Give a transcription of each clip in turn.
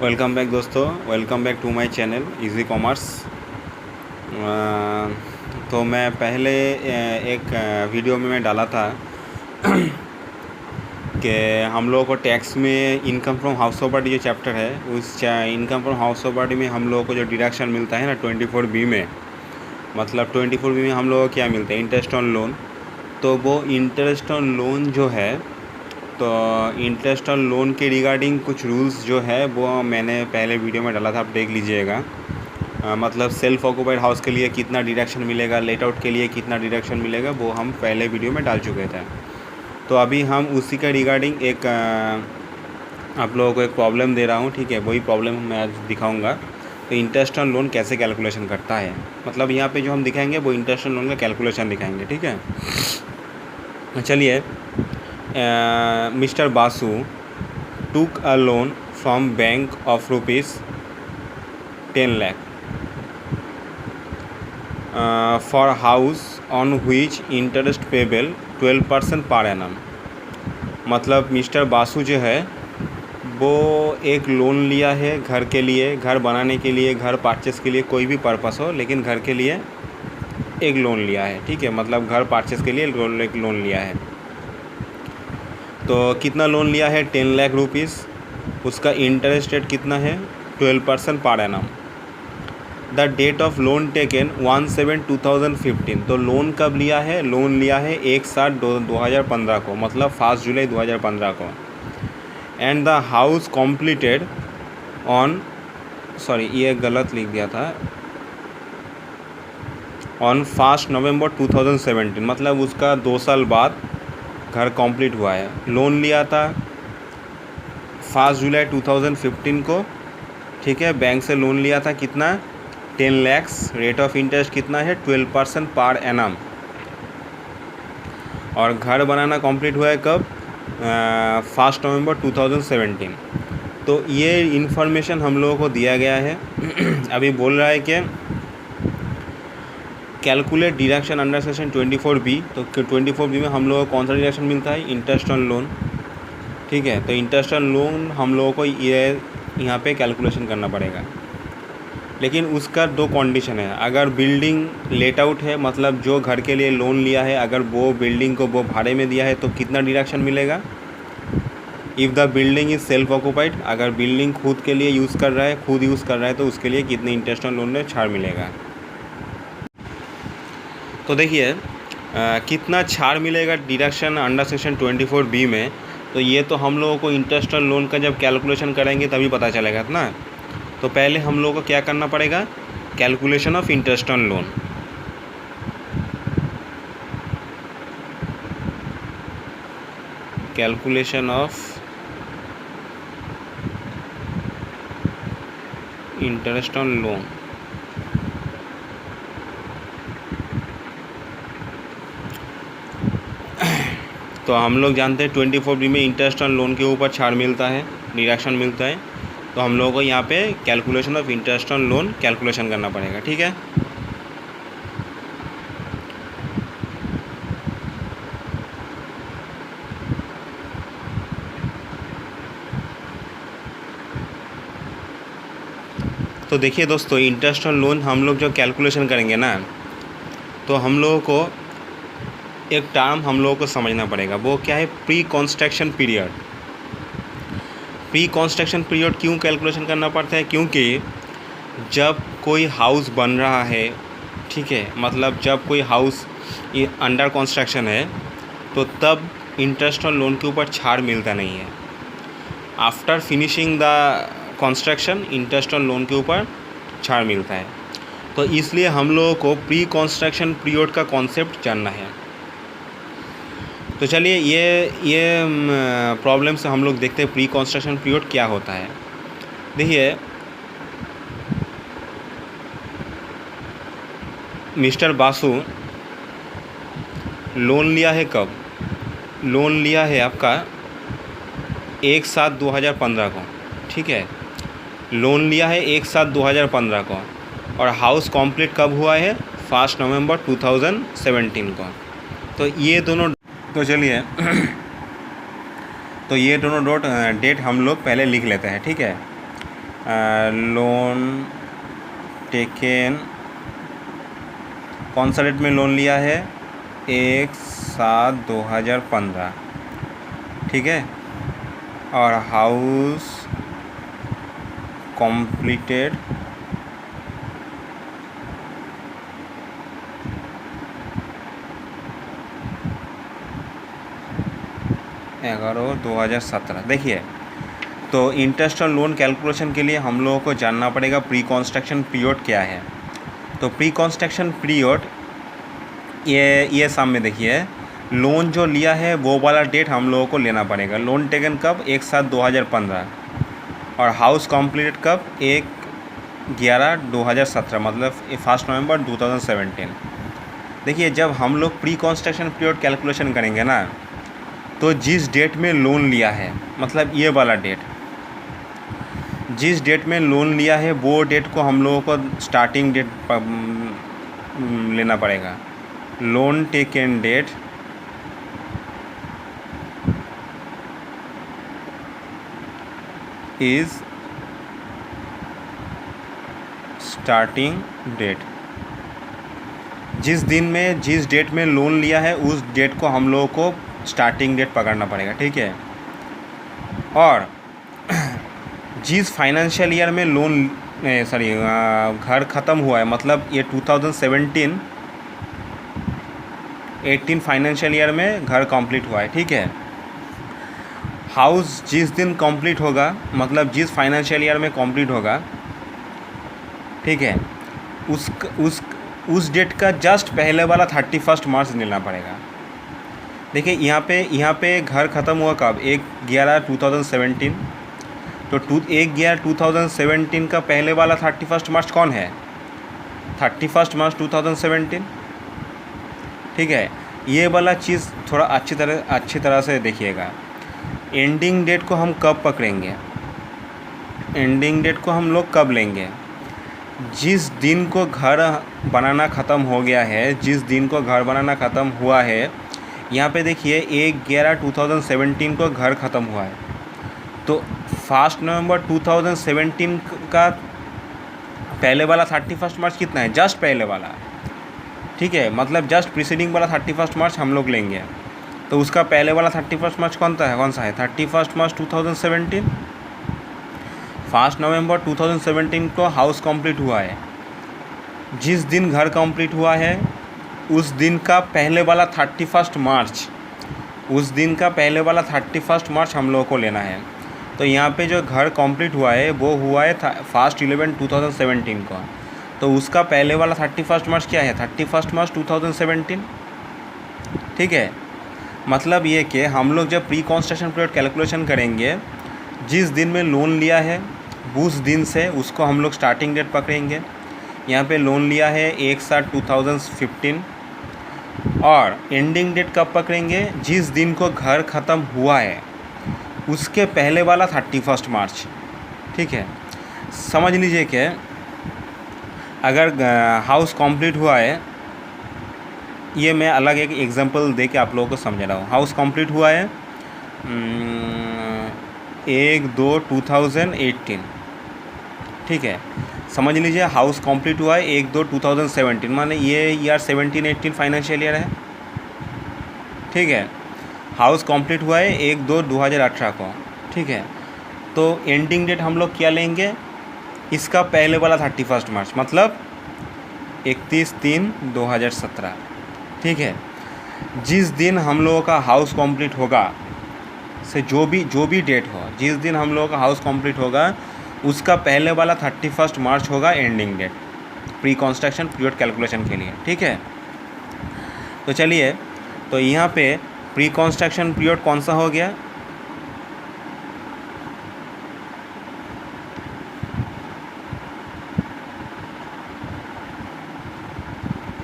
Welcome back दोस्तों, welcome back to my channel Easy Commerce. तो मैं पहले एक वीडियो में मैं डाला था कि हम लोगों को टैक्स में इनकम फ्रॉम हाउस प्रॉपर्टी जो चैप्टर है, उस इनकम फ्रॉम हाउस प्रॉपर्टी में हम लोगों को जो डिडक्शन मिलता है ना 24B में, मतलब 24B में हम लोगों को क्या मिलता है, इंटरेस्ट ऑन लोन। तो वो इंटरेस्ट ऑन लोन जो है, तो इंटरेस्ट ऑन लोन के रिगार्डिंग कुछ रूल्स जो है वो मैंने पहले वीडियो में डाला था, आप देख लीजिएगा। मतलब सेल्फ ऑक्यूपाइड हाउस के लिए कितना डिडक्शन मिलेगा, लेट आउट के लिए कितना डिडक्शन मिलेगा, वो हम पहले वीडियो में डाल चुके थे। तो अभी हम उसी का रिगार्डिंग एक आप लोगों को एक प्रॉब्लम दे रहा हूँ, ठीक है। वही प्रॉब्लम मैं आज दिखाऊँगा। तो इंटरेस्ट ऑन लोन कैसे कैलकुलेशन करता है, मतलब यहाँ पे जो हम दिखाएंगे वो इंटरेस्ट ऑन लोन का कैलकुलेशन दिखाएंगे, ठीक है। चलिए, Mr. Basu took a loan from bank of rupees 10 lakh for house on which interest payable 12% per annum। मतलब मिस्टर बासु जो है वो एक लोन लिया है घर के लिए, घर बनाने के लिए, घर परचेस के लिए, कोई भी पर्पस हो, लेकिन घर के लिए एक लोन लिया है, ठीक है। मतलब घर परचेस के लिए एक लोन लिया है। तो कितना लोन लिया है, 10 लाख रुपीज़। उसका इंटरेस्ट रेट कितना है, 12% पर annum. The date of loan taken 1/7/2015। तो लोन कब लिया है, लोन लिया है 1/7/2015 को, मतलब 1 जुलाई 2015 को। And the house completed on, sorry ये गलत लिख दिया था, ऑन 1 नवंबर 2017, मतलब उसका 2 साल बाद घर कंप्लीट हुआ है। लोन लिया था 1 जुलाई 2015 को, ठीक है। बैंक से लोन लिया था कितना, 10 लैक्स। रेट ऑफ इंटरेस्ट कितना है, 12% पर एनम। और घर बनाना कंप्लीट हुआ है कब, 1 नवंबर 2017। तो ये इन्फॉर्मेशन हम लोगों को दिया गया है। अभी बोल रहा है कि calculate deduction under section 24B। तो 24B में हम लोगों को कौन सा डिडक्शन मिलता है, इंटरेस्ट ऑन लोन, ठीक है। तो इंटरेस्ट ऑन लोन हम लोगों को ये यहाँ पे कैलकुलेशन करना पड़ेगा, लेकिन उसका 2 कंडीशन है। अगर बिल्डिंग लेट आउट है, मतलब जो घर के लिए लोन लिया है, अगर वो बिल्डिंग को वो भाड़े में दिया है तो कितना डिडक्शन मिलेगा। If the building is self occupied, अगर बिल्डिंग खुद के लिए यूज़ कर रहा है, खुद यूज़ कर रहा है, तो उसके लिए कितने इंटरेस्ट ऑन लोन में छाड़ मिलेगा। तो देखिए कितना छाड़ मिलेगा डिडक्शन अंडर सेक्शन 24B में। तो ये तो हम लोगों को इंटरेस्ट ऑन लोन का जब कैलकुलेशन करेंगे तभी पता चलेगा ना। तो पहले हम लोगों को क्या करना पड़ेगा, calculation of interest on loan. Calculation of interest on loan. तो हम लोग जानते हैं 24B में इंटरेस्ट ऑन लोन के ऊपर छाड़ मिलता है, डिडक्शन मिलता है। तो हम लोगों को यहाँ पे calculation of interest on loan calculation करना पड़ेगा, ठीक है। तो देखिए दोस्तों, इंटरेस्ट ऑन लोन हम लोग जो कैलकुलेशन करेंगे ना, तो हम लोगों को एक टर्म हम लोगों को समझना पड़ेगा। वो क्या है, pre construction period. Pre construction period क्यों कैलकुलेशन करना पड़ता है, क्योंकि जब कोई हाउस बन रहा है, ठीक है, मतलब जब कोई हाउस ये अंडर कंस्ट्रक्शन है, तो तब इंटरेस्ट ऑन लोन के ऊपर छाड़ मिलता नहीं है। After finishing the construction interest on loan के ऊपर छाड़ मिलता है। तो इसलिए हम लोगों को प्री कंस्ट्रक्शन पीरियड का कॉन्सेप्ट जानना है। तो चलिए ये प्रॉब्लम से हम लोग देखते हैं प्री कंस्ट्रक्शन पीरियड क्या होता है। देखिए, मिस्टर बासु लोन लिया है कब, लोन लिया है आपका 1/7/2015 को, ठीक है। लोन लिया है 1/7/2015 को, और हाउस कंप्लीट कब हुआ है, 1 नवंबर 2017 को। तो ये दोनों, तो चलिए तो ये दोनों डेट हम लोग पहले लिख लेते हैं, ठीक है। लोन टेकन, कौन सा डेट में लोन लिया है? 1/7/2015, ठीक है। और हाउस कंप्लीटेड 11/2017। देखिए, तो इंटरेस्ट और लोन कैलकुलेशन के लिए हम लोगों को जानना पड़ेगा प्री कंस्ट्रक्शन पीरियड क्या है। तो प्री कंस्ट्रक्शन पीरियड ये सामने देखिए, लोन जो लिया है वो वाला डेट हम लोगों को लेना पड़ेगा। लोन टेकन कब? 1/7/2015। और हाउस कंप्लीटेड कब? 1/11/2017, मतलब 1 नवंबर 2017। देखिए, जब हम लोग प्री कंस्ट्रक्शन पीरियड कैलकुलेशन करेंगे ना, तो जिस डेट में लोन लिया है, मतलब ये वाला डेट, जिस डेट में लोन लिया है वो डेट को हम लोगों को स्टार्टिंग डेट लेना पड़ेगा। Loan taken date is starting date. जिस डेट में लोन लिया है उस डेट को हम लोगों को स्टार्टिंग डेट पकड़ना पड़ेगा, ठीक है। और जिस फाइनेंशियल ईयर में लोन घर ख़त्म हुआ है, मतलब ये 2017-18 फाइनेंशियल ईयर में घर कंप्लीट हुआ है, ठीक है। हाउस जिस दिन कंप्लीट होगा, मतलब जिस फाइनेंशियल ईयर में कंप्लीट होगा, ठीक है, उस डेट का जस्ट पहले वाला 31 मार्च लेना पड़ेगा। देखिए, यहाँ पे घर ख़त्म हुआ कब? 1/11/2017। तो 1/11/2017 का पहले वाला 31 मार्च कौन है? 31 मार्च 2017, ठीक है। ये वाला चीज़ थोड़ा अच्छी तरह से देखिएगा। एंडिंग डेट को हम कब पकड़ेंगे? एंडिंग डेट को हम लोग कब लेंगे? जिस दिन को घर बनाना ख़त्म हो गया है, जिस दिन को घर बनाना ख़त्म हुआ है, यहाँ पे देखिए 1/11/2017 को घर ख़त्म हुआ है। तो 1 नवंबर 2017 का पहले वाला 31 मार्च कितना है? जस्ट पहले वाला, ठीक है, मतलब जस्ट प्रीसीडिंग वाला 31 मार्च हम लोग लेंगे। तो उसका पहले वाला 31 मार्च कौन सा है? 31 मार्च 2017। 1 नवंबर 2017 को हाउस कंप्लीट हुआ है। जिस दिन घर कंप्लीट हुआ है उस दिन का पहले वाला 31 मार्च, उस दिन का पहले वाला 31 मार्च हम लोगों को लेना है। तो यहाँ पे जो घर कंप्लीट हुआ है वो हुआ है 1/11/2017 को। तो उसका पहले वाला 31 मार्च क्या है? 31 मार्च 2017, ठीक है। मतलब ये कि हम लोग जब प्री कंस्ट्रक्शन पीरियड कैलकुलेशन करेंगे, जिस दिन में लोन लिया है उस दिन से उसको हम लोग स्टार्टिंग डेट पकड़ेंगे। यहाँ पे लोन लिया है 1/7/2015। और एंडिंग डेट कब पकड़ेंगे? जिस दिन को घर ख़त्म हुआ है उसके पहले वाला 31 मार्च, ठीक है। समझ लीजिए कि अगर हाउस कंप्लीट हुआ है, ये मैं अलग एक एग्जांपल दे के आप लोगों को समझा रहा हूँ। हाउस कंप्लीट हुआ है 1/2/2018, ठीक है। समझ लीजिए हाउस कंप्लीट हुआ है 1/2/2017, माने ये ईयर 17-18 फाइनेंशियल ईयर है, ठीक है। हाउस कंप्लीट हुआ है 1/2/2018 को, ठीक है। तो एंडिंग डेट हम लोग क्या लेंगे? इसका पहले वाला 31 मार्च, मतलब 31/3/2017, ठीक है। जिस दिन हम लोगों का हाउस कंप्लीट होगा से जो भी डेट हो, जिस दिन हम लोगों का हाउस कंप्लीट होगा उसका पहले वाला 31 मार्च होगा ending date pre construction period calculation के लिए, ठीक है। तो चलिए, तो यहाँ पे प्री कंस्ट्रक्शन पीरियड कौन सा हो गया?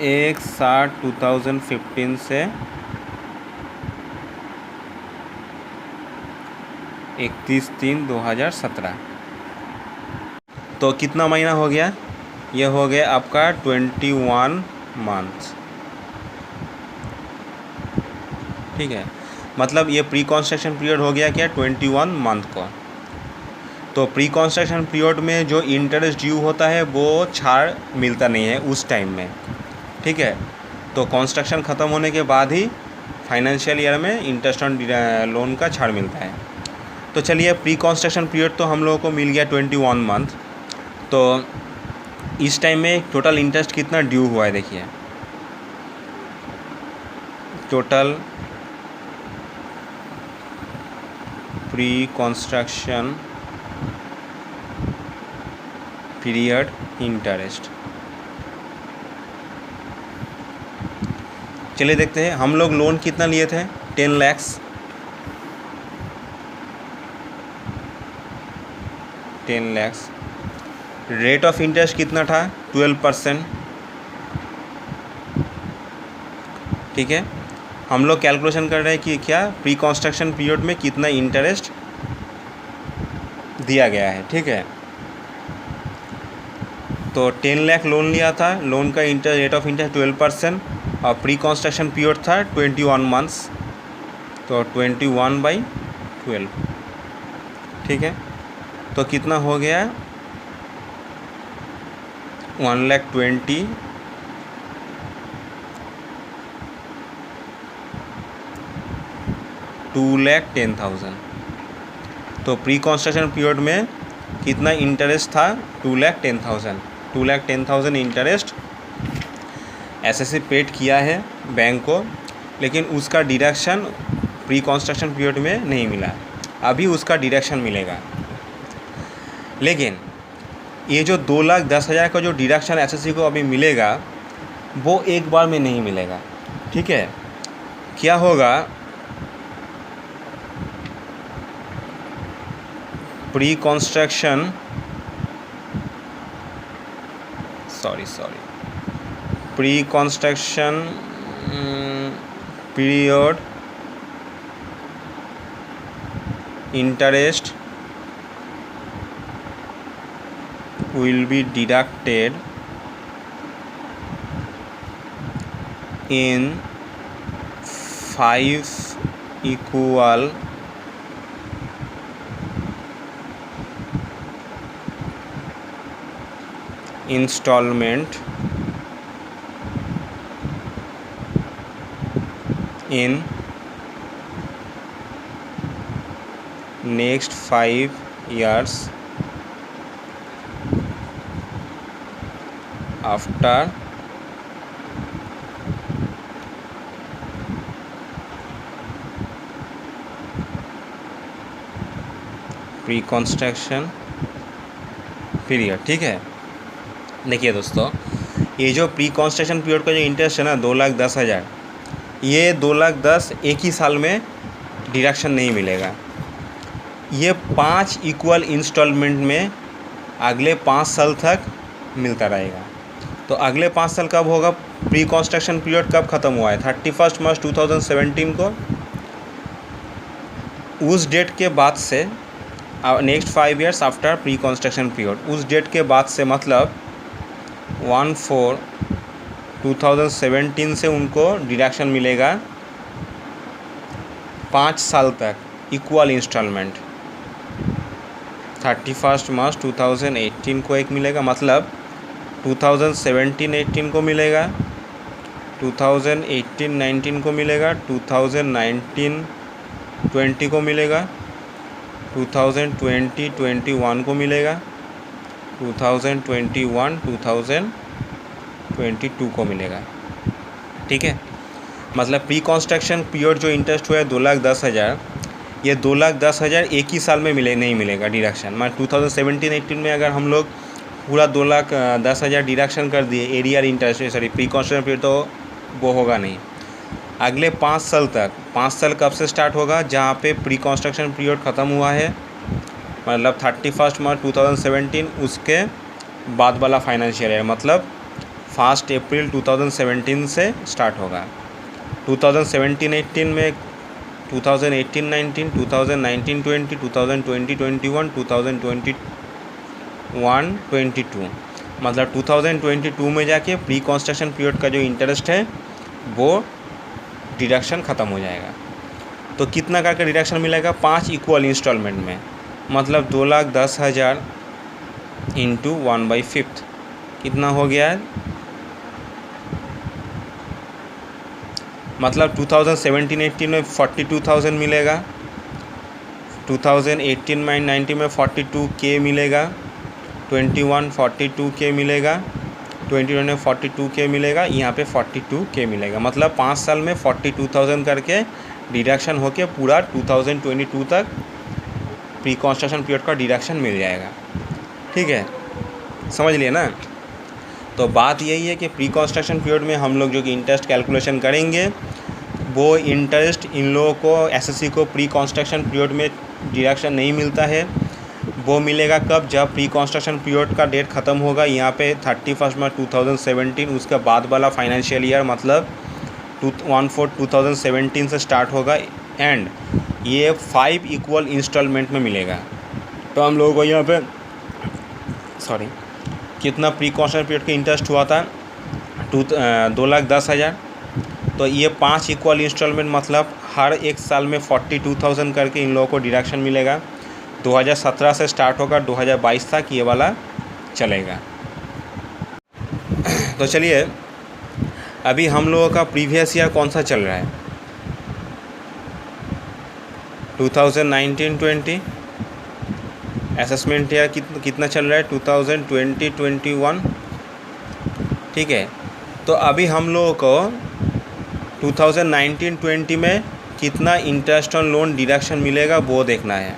एक 7/2015 से 31/3/2017। तो कितना महीना हो गया? ये हो गया आपका 21 मंथ्स, ठीक है। मतलब ये प्री कंस्ट्रक्शन पीरियड हो गया क्या? 21 मंथ को। तो प्री कंस्ट्रक्शन पीरियड में जो इंटरेस्ट ड्यू होता है वो छाड़ मिलता नहीं है उस टाइम में, ठीक है। तो कंस्ट्रक्शन ख़त्म होने के बाद ही फाइनेंशियल ईयर में इंटरेस्ट ऑन लोन का छाड़ मिलता है। तो चलिए प्री कंस्ट्रक्शन पीरियड तो हम लोगों को मिल गया 21 मंथ। तो इस टाइम में टोटल इंटरेस्ट कितना ड्यू हुआ है देखिए, total pre construction period interest. चलिए देखते हैं हम लोग लोन कितना लिए थे, 10 lakhs, 10 lakhs। Rate of interest कितना था, 12%, ठीक है। हम लोग कैलकुलेशन कर रहे हैं कि क्या प्री कंस्ट्रक्शन पीरियड में कितना इंटरेस्ट दिया गया है, ठीक है। तो 10 लाख लोन लिया था, लोन का इंटरेस्ट रेट ऑफ इंटरेस्ट 12% और प्री कंस्ट्रक्शन पीरियड था 21 मंथ्स, तो 21/12, ठीक है। तो कितना हो गया, 1,20,000 2,10,000। तो प्री कंस्ट्रक्शन पीरियड में कितना इंटरेस्ट था, 2,10,000, 2,10,000 इंटरेस्ट एसएससी पेड किया है बैंक को, लेकिन उसका डिडक्शन प्री कंस्ट्रक्शन पीरियड में नहीं मिला, अभी उसका डिडक्शन मिलेगा। लेकिन ये जो 2,10,000 का जो डिडक्शन एसएससी को अभी मिलेगा वो एक बार में नहीं मिलेगा, ठीक है। क्या होगा, pre construction pre construction period interest will be deducted in 5 equal installment in next 5 years after pre construction period, ठीक है। देखिए दोस्तों, ये जो प्री कंस्ट्रक्शन पीरियड का जो इंटरेस्ट है ना 2,10,000, ये 2,10,000 एक ही साल में डिडक्शन नहीं मिलेगा, ये 5 इक्वल इंस्टॉलमेंट में अगले 5 साल तक मिलता रहेगा। तो अगले 5 साल कब होगा, प्री कंस्ट्रक्शन पीरियड कब ख़त्म हुआ है, 31 मार्च 2017 को। उस डेट के बाद से next 5 years after pre construction period, उस डेट के बाद से मतलब 1/4/2017 से उनको डिडक्शन मिलेगा 5 साल तक इक्वल इंस्टॉलमेंट। 31 मार्च 2018 को एक मिलेगा, मतलब 2017-18 को मिलेगा, 2018-19 को मिलेगा, 2019-20 को मिलेगा, 2020-21 को मिलेगा, 2021-2022 को मिलेगा, ठीक है। मतलब प्री कंस्ट्रक्शन पीरियड जो इंटरेस्ट हुआ है 2,10,000, ये 2,10,000 एक ही साल में नहीं मिलेगा डिडक्शन। मतलब 2017-18 में अगर हम लोग पूरा 2,10,000 डिडक्शन कर दिए arrear interest, sorry pre construction period, तो वो होगा नहीं। अगले 5 साल तक, 5 साल कब से स्टार्ट होगा, जहाँ पे प्री कंस्ट्रक्शन पीरियड ख़त्म हुआ है, मतलब 31 मार्च 2017, उसके बाद वाला फाइनेंशियल ईयर, मतलब 1 अप्रैल 2017 से स्टार्ट होगा। 2017-18 में 2018-19, 2019-20, 2020-21, 2021-22, मतलब 2022 में जाके प्री कंस्ट्रक्शन पीरियड का जो इंटरेस्ट है वो डिडक्शन ख़त्म हो जाएगा। तो कितना करके डिडक्शन मिलेगा, 5 इक्वल इंस्टॉलमेंट में, मतलब 2,10,000 इंटू 1/5 कितना हो गया है, मतलब 2017-18 में 42,000 मिलेगा, 2018-19 में 42K मिलेगा, 21 42K मिलेगा, 21 में 42K मिलेगा, यहाँ पे 42K मिलेगा। मतलब 5 साल में 42,000 करके डिडक्शन होके पूरा 2022 तक प्री कंस्ट्रक्शन पीरियड का डिडक्शन मिल जाएगा। ठीक है, समझ लिए ना। तो बात यही है कि प्री कंस्ट्रक्शन पीरियड में हम लोग जो कि इंटरेस्ट कैलकुलेशन करेंगे, वो इंटरेस्ट इन लोगों को एसएससी को प्री कंस्ट्रक्शन पीरियड में डिडक्शन नहीं मिलता है। वो मिलेगा कब, जब प्री कंस्ट्रक्शन पीरियड का डेट ख़त्म होगा यहाँ पे 31 मार्च 2017, उसके बाद वाला फाइनेंशियल ईयर मतलब 1/4/2017 से स्टार्ट होगा एंड ये 5 इक्वल इंस्टॉलमेंट में मिलेगा। तो हम लोगों को यहाँ पे कितना प्री कंस्ट्रक्शन पीरियड का इंटरेस्ट हुआ था, 2,10,000। तो ये 5 इक्वल इंस्टॉलमेंट मतलब हर एक साल में 42,000 करके इन लोगों को डिडक्शन मिलेगा। 2017 से स्टार्ट होगा, 2022 तक ये वाला चलेगा। तो चलिए, अभी हम लोगों का प्रीवियस ईयर कौन सा चल रहा है, 2019-20 असेसमेंट ईयर कितना चल रहा है, 2020-21। ठीक है, तो अभी हम लोगों को 2019-20 में कितना इंटरेस्ट ऑन लोन डिडक्शन मिलेगा वो देखना है,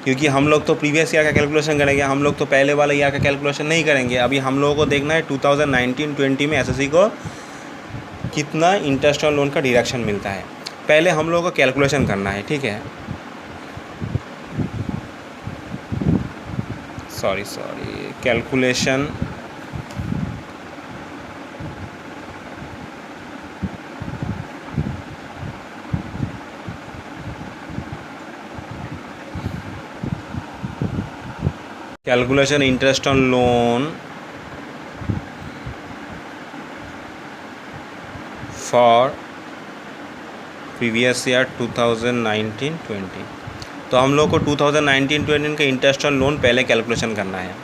क्योंकि हम लोग तो प्रीवियस ईयर का कैलकुलेशन करेंगे, हम लोग तो पहले वाले ईयर का कैलकुलेशन नहीं करेंगे। अभी हम लोगों को देखना है 2019-20 में एसएससी को कितना इंटरेस्ट ऑन लोन का डिडक्शन मिलता है, पहले हम लोगों को कैलकुलेशन करना है। ठीक है, calculation interest on loan for previous year 2019-20। तो हम लोग को 2019-20 का इंटरेस्ट ऑन लोन पहले कैलकुलेशन करना है।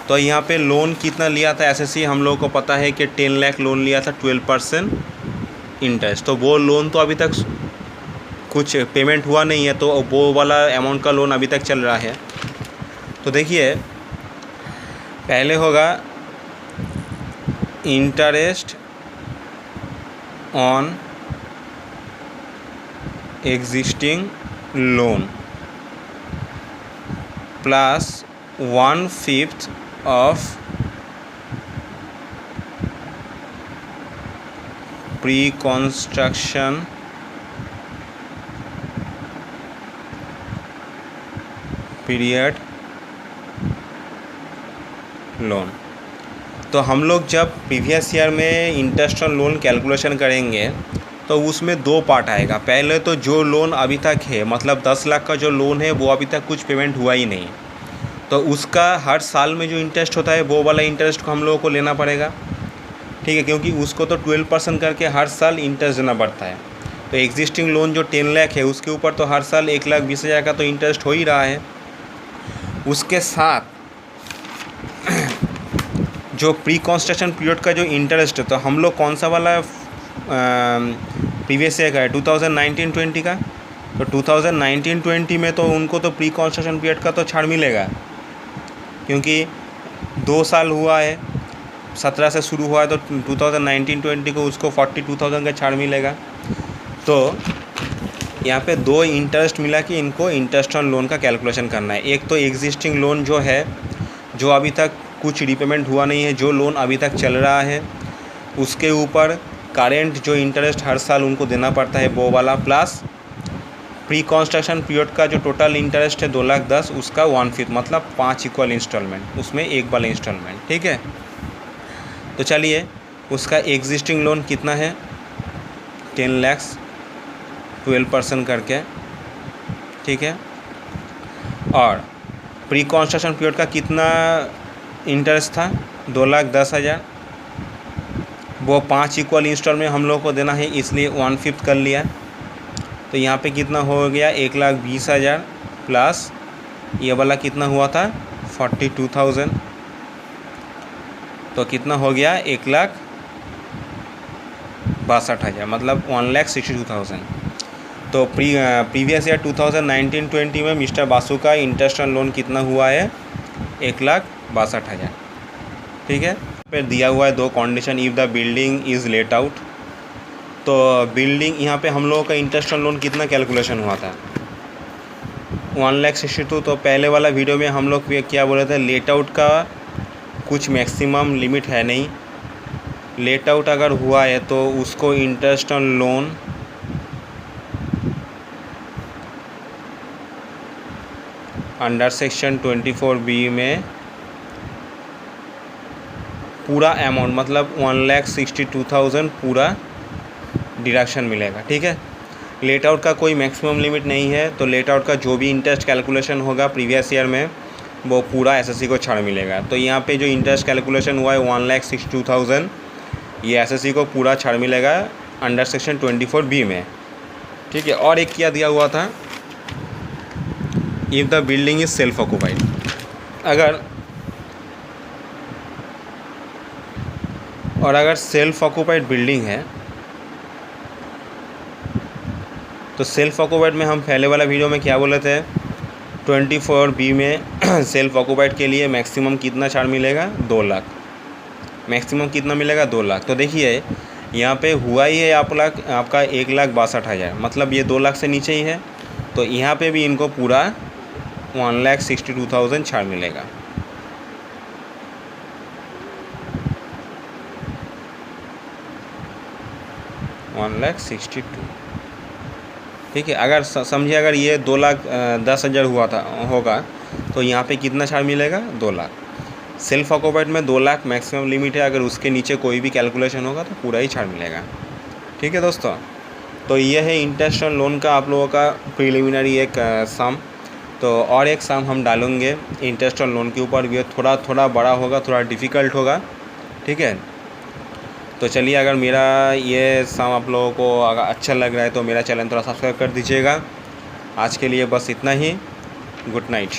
तो यहाँ पे लोन कितना लिया था एसएससी, हम लोग को पता है कि 10 लाख लोन लिया था 12% इंटरेस्ट। तो वो लोन तो अभी तक कुछ पेमेंट हुआ नहीं है, तो वो वाला अमाउंट का लोन अभी तक चल रहा है। तो देखिए, पहले होगा interest on existing loan plus 1/5 of pre construction period loan. तो हम लोग जब प्रीवियस ईयर में इंटरेस्ट ऑन लोन कैलकुलेशन करेंगे तो उसमें 2 पार्ट आएगा। पहले तो जो लोन अभी तक है, मतलब 10 लाख का जो लोन है वो अभी तक कुछ पेमेंट हुआ ही नहीं, तो उसका हर साल में जो इंटरेस्ट होता है वो वाला इंटरेस्ट को हम लोगों को लेना पड़ेगा। ठीक है, क्योंकि उसको तो 12% करके हर साल इंटरेस्ट देना पड़ता है। तो एग्जिस्टिंग लोन जो 10 लाख है उसके ऊपर तो हर साल 1,20,000 का तो इंटरेस्ट हो ही रहा है। उसके साथ जो प्री कंस्ट्रक्शन पीरियड का जो इंटरेस्ट है, तो हम लोग कौन सा वाला प्रीवियस ईयर का है, 2019-20 का। तो 2019-20 में तो उनको तो प्री कंस्ट्रक्शन पीरियड का तो छाड़ मिलेगा, क्योंकि 2 साल हुआ है, 17 से शुरू हुआ है, तो 2019-20 को उसको 42,000 का छाड़ मिलेगा। तो यहाँ पे 2 इंटरेस्ट मिला कि इनको इंटरेस्ट ऑन लोन का कैलकुलेशन करना है। एक तो एग्जिस्टिंग लोन जो है, जो अभी तक कुछ रिपेमेंट हुआ नहीं है, जो लोन अभी तक चल रहा है, उसके ऊपर करेंट जो इंटरेस्ट हर साल उनको देना पड़ता है वो वाला, प्लस प्री कंस्ट्रक्शन पीरियड का जो टोटल इंटरेस्ट है 2,10,000, उसका 1/5 मतलब 5 इक्वल इंस्टॉलमेंट, उसमें एक वाला इंस्टॉलमेंट। ठीक है, तो चलिए, उसका एग्जिस्टिंग लोन कितना है, 10 लाख 12% करके। ठीक है, और प्री कंस्ट्रक्शन पीरियड का कितना इंटरेस्ट था, 2,10,000, वो 5 इक्वल इंस्टॉलमेंट हम लोग को देना है, इसलिए 1/5 कर लिया। तो यहाँ पे कितना हो गया 1,20,000 प्लस ये वाला कितना हुआ था 42,000, तो कितना हो गया 1,62,000 मतलब 1,62,000। तो प्रीवियस ईयर 2019-20 में मिस्टर बासु का इंटरेस्ट ऑन लोन कितना हुआ है 1,62,000। ठीक है, फिर दिया हुआ है दो condition, if the building is let out. तो बिल्डिंग यहाँ पे हम लोगों का इंटरेस्ट ऑन लोन कितना कैलकुलेशन हुआ था 1,62,000। तो पहले वाला वीडियो में हम लोग क्या बोले थे, लेट आउट का कुछ मैक्सिमम लिमिट है नहीं, लेट आउट अगर हुआ है तो उसको interest on loan under section 24B में पूरा अमाउंट मतलब 1,62,000 पूरा डिडक्शन मिलेगा। ठीक है, लेट आउट का कोई मैक्सिमम लिमिट नहीं है, तो लेट आउट का जो भी इंटरेस्ट कैलकुलेशन होगा प्रीवियस ईयर में वो पूरा एसएससी को छाड़ मिलेगा। तो यहाँ पे जो इंटरेस्ट कैलकुलेशन हुआ है 1,62,000, ये एसएससी को पूरा छाड़ मिलेगा अंडर सेक्शन 24B में। ठीक है, और एक क्या दिया हुआ था, if the building is self occupied. अगर सेल्फ ऑक्यूपाइड बिल्डिंग है तो सेल्फ ऑक्यूपाइड में हम पहले वाला वीडियो में क्या बोले थे 24B में सेल्फ ऑक्यूपाइड के लिए मैक्सिमम कितना छाड़ मिलेगा 2 लाख, मैक्सिमम कितना मिलेगा 2 लाख। तो देखिए यहाँ पे हुआ ही है आपका 1,62,000 मतलब ये 2 लाख से नीचे ही है, तो यहाँ पे भी इनको पूरा 1,62,000 छाड़ मिलेगा। ठीक है, अगर समझिए अगर ये 2,10,000 हुआ था होगा तो यहाँ पे कितना छाड़ मिलेगा 2 लाख। सेल्फ ऑक्यूपाइड में 2 लाख मैक्सिमम लिमिट है, अगर उसके नीचे कोई भी कैलकुलेशन होगा तो पूरा ही छाड़ मिलेगा। ठीक है दोस्तों, तो ये है इंटरेस्ट ऑन लोन का आप लोगों का प्रिलिमिनरी एक सम। तो और एक सम हम डालेंगे इंटरेस्ट ऑन लोन के ऊपर, भी थोड़ा बड़ा होगा, थोड़ा डिफ़िकल्ट होगा। ठीक है, तो चलिए अगर मेरा ये सम आप लोगों को अगर अच्छा लग रहा है तो मेरा चैनल थोड़ा सब्सक्राइब कर दीजिएगा। आज के लिए बस इतना ही, गुड नाइट।